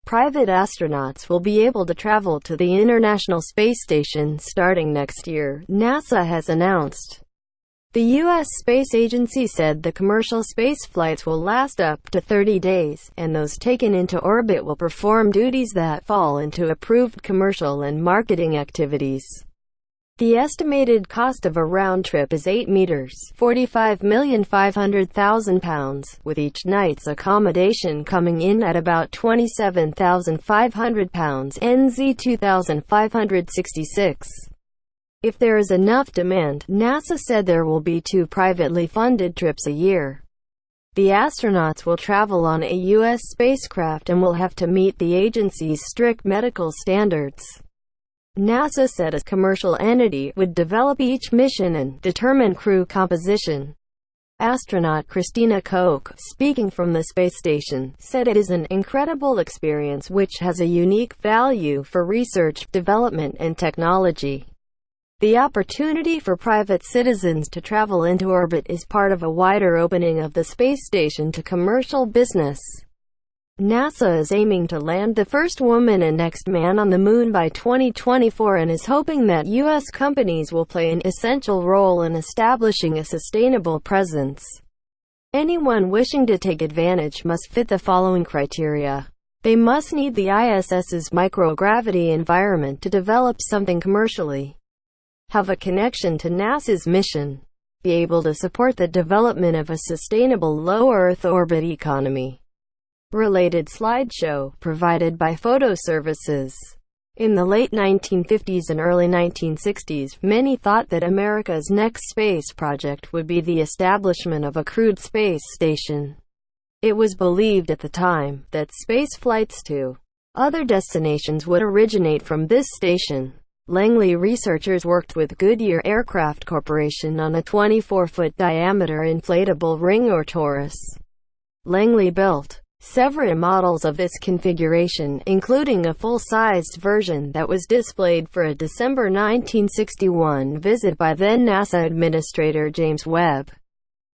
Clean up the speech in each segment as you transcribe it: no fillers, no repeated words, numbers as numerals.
Private astronauts will be able to travel to the International Space Station starting next year, NASA has announced. The U.S. Space Agency said the commercial space flights will last up to 30 days, and those taken into orbit will perform duties that fall into approved commercial and marketing activities. The estimated cost of a round trip is $8 meters, £45,500,000, with each night's accommodation coming in at about £27,500, NZ 2,566. If there is enough demand, NASA said there will be 2 privately funded trips a year. The astronauts will travel on a U.S. spacecraft and will have to meet the agency's strict medical standards. NASA said a commercial entity would develop each mission and determine crew composition. Astronaut Christina Koch, speaking from the space station, said it is an incredible experience which has a unique value for research, development and technology. The opportunity for private citizens to travel into orbit is part of a wider opening of the space station to commercial business. NASA is aiming to land the first woman and next man on the moon by 2024 and is hoping that U.S. companies will play an essential role in establishing a sustainable presence. Anyone wishing to take advantage must fit the following criteria. They must need the ISS's microgravity environment to develop something commercially, have a connection to NASA's mission, be able to support the development of a sustainable low-Earth orbit economy. Related slideshow, provided by Photo Services. In the late 1950s and early 1960s, many thought that America's next space project would be the establishment of a crewed space station. It was believed at the time that space flights to other destinations would originate from this station. Langley researchers worked with Goodyear Aircraft Corporation on a 24-foot diameter inflatable ring or torus. Langley built several models of this configuration, including a full-sized version that was displayed for a December 1961 visit by then NASA Administrator James Webb.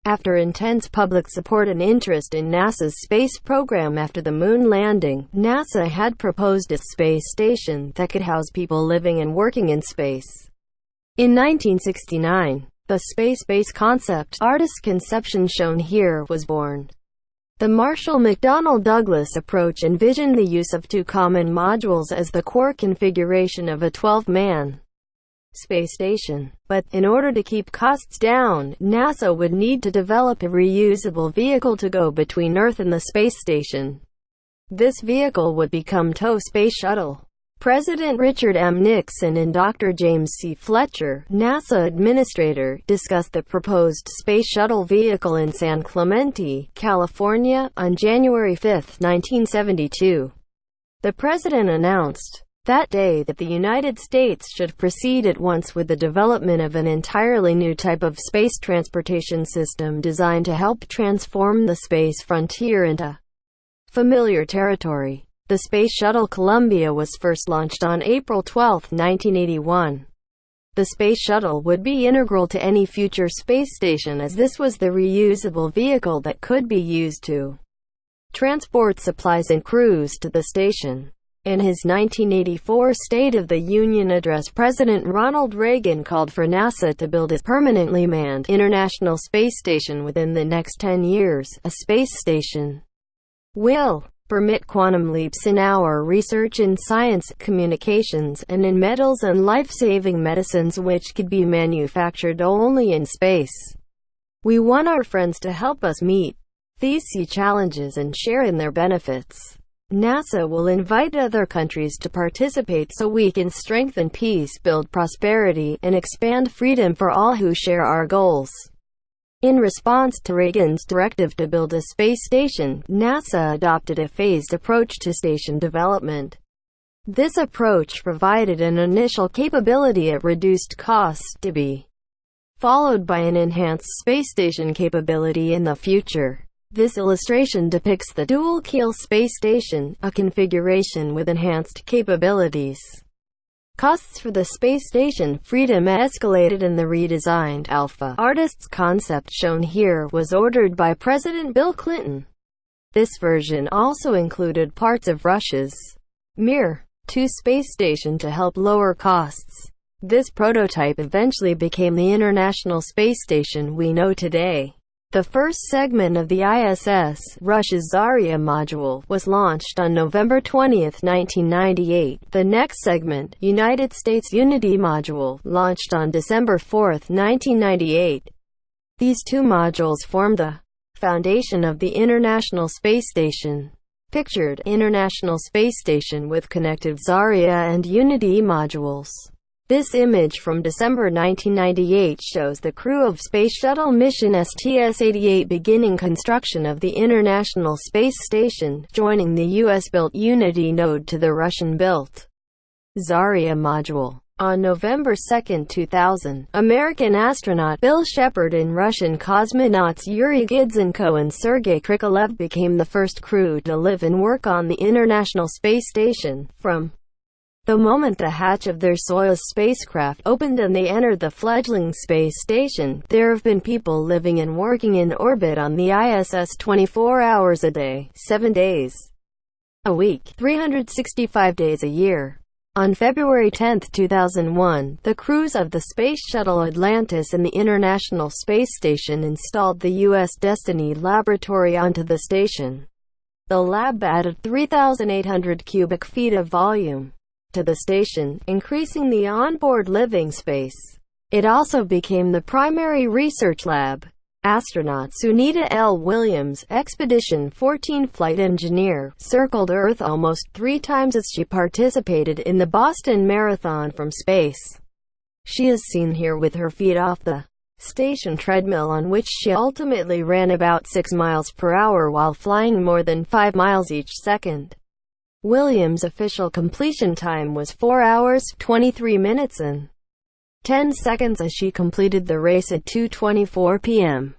After intense public support and interest in NASA's space program after the moon landing, NASA had proposed a space station that could house people living and working in space. In 1969, the space base concept, artist's conception shown here, was born. The Marshall McDonnell Douglas approach envisioned the use of 2 common modules as the core configuration of a 12-man space station. But, in order to keep costs down, NASA would need to develop a reusable vehicle to go between Earth and the space station. This vehicle would become TOW Space Shuttle. President Richard M. Nixon and Dr. James C. Fletcher, NASA administrator, discussed the proposed space shuttle vehicle in San Clemente, California, on January 5, 1972. The president announced that day that the United States should proceed at once with the development of an entirely new type of space transportation system designed to help transform the space frontier into familiar territory. The Space Shuttle Columbia was first launched on April 12, 1981. The Space Shuttle would be integral to any future space station as this was the reusable vehicle that could be used to transport supplies and crews to the station. In his 1984 State of the Union address, President Ronald Reagan called for NASA to build a permanently manned International Space Station within the next 10 years. A space station will permit quantum leaps in our research in science, communications, and in metals and life-saving medicines which could be manufactured only in space. We want our friends to help us meet these challenges and share in their benefits. NASA will invite other countries to participate so we can strengthen peace, build prosperity, and expand freedom for all who share our goals. In response to Reagan's directive to build a space station, NASA adopted a phased approach to station development. This approach provided an initial capability at reduced cost to be followed by an enhanced space station capability in the future. This illustration depicts the dual-keel space station, a configuration with enhanced capabilities. Costs for the space station Freedom escalated in the redesigned Alpha artist's concept shown here was ordered by President Bill Clinton. This version also included parts of Russia's Mir-2 space station to help lower costs. This prototype eventually became the International Space Station we know today. The first segment of the ISS, Russia's Zarya module, was launched on November 20, 1998. The next segment, United States Unity module, launched on December 4, 1998. These two modules formed the foundation of the International Space Station. Pictured, International Space Station with connected Zarya and Unity modules. This image from December 1998 shows the crew of Space Shuttle mission STS-88 beginning construction of the International Space Station, joining the US-built Unity node to the Russian-built Zarya module. On November 2, 2000, American astronaut Bill Shepard and Russian cosmonauts Yuri Gidzenko and Sergei Krikalev became the first crew to live and work on the International Space Station. From the moment the hatch of their Soyuz spacecraft opened and they entered the fledgling space station, there have been people living and working in orbit on the ISS 24 hours a day, 7 days a week, 365 days a year. On February 10, 2001, the crews of the Space Shuttle Atlantis and the International Space Station installed the U.S. Destiny Laboratory onto the station. The lab added 3,800 cubic feet of volume to the station, increasing the onboard living space. It also became the primary research lab. Astronaut Sunita L. Williams, Expedition 14 flight engineer, circled Earth almost 3 times as she participated in the Boston Marathon from space. She is seen here with her feet off the station treadmill, on which she ultimately ran about 6 miles per hour while flying more than 5 miles each second. Williams' official completion time was 4 hours, 23 minutes and 10 seconds as she completed the race at 2:24 p.m.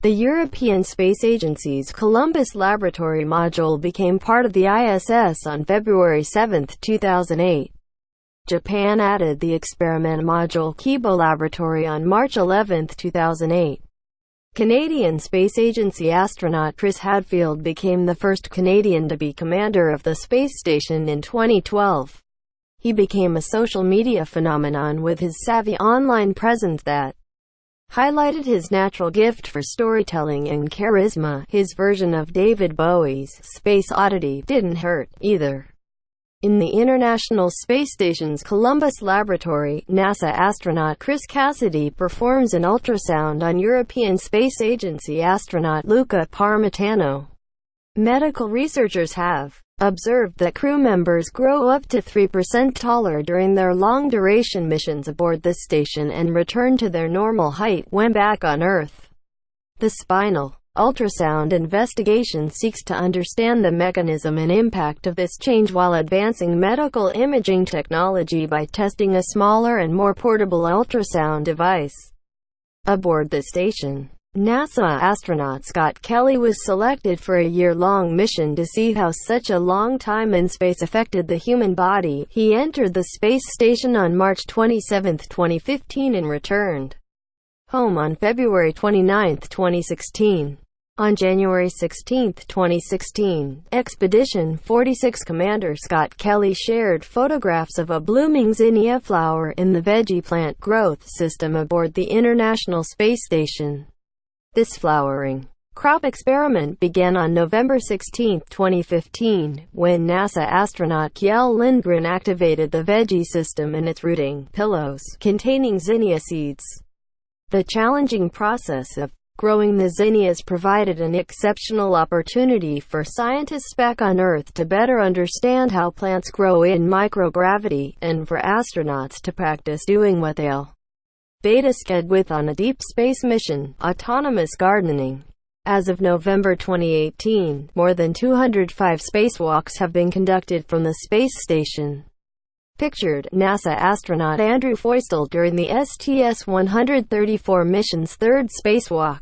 The European Space Agency's Columbus Laboratory module became part of the ISS on February 7, 2008. Japan added the experiment module Kibo Laboratory on March 11, 2008. Canadian Space Agency astronaut Chris Hadfield became the first Canadian to be commander of the space station in 2012. He became a social media phenomenon with his savvy online presence that highlighted his natural gift for storytelling and charisma. His version of David Bowie's Space Oddity didn't hurt, either. In the International Space Station's Columbus Laboratory, NASA astronaut Chris Cassidy performs an ultrasound on European Space Agency astronaut Luca Parmitano. Medical researchers have observed that crew members grow up to 3% taller during their long-duration missions aboard this station and return to their normal height when back on Earth. The spinal ultrasound investigation seeks to understand the mechanism and impact of this change while advancing medical imaging technology by testing a smaller and more portable ultrasound device aboard the station. NASA astronaut Scott Kelly was selected for a year-long mission to see how such a long time in space affected the human body. He entered the space station on March 27, 2015 and returned home on February 29, 2016. On January 16, 2016, Expedition 46 Commander Scott Kelly shared photographs of a blooming zinnia flower in the veggie plant growth system aboard the International Space Station. This flowering crop experiment began on November 16, 2015, when NASA astronaut Kjell Lindgren activated the veggie system and its rooting pillows containing zinnia seeds. The challenging process of growing the zinnias provided an exceptional opportunity for scientists back on Earth to better understand how plants grow in microgravity, and for astronauts to practice doing what they'll beta sked with on a deep space mission, autonomous gardening. As of November 2018, more than 205 spacewalks have been conducted from the space station. Pictured, NASA astronaut Andrew Feustel during the STS-134 mission's third spacewalk.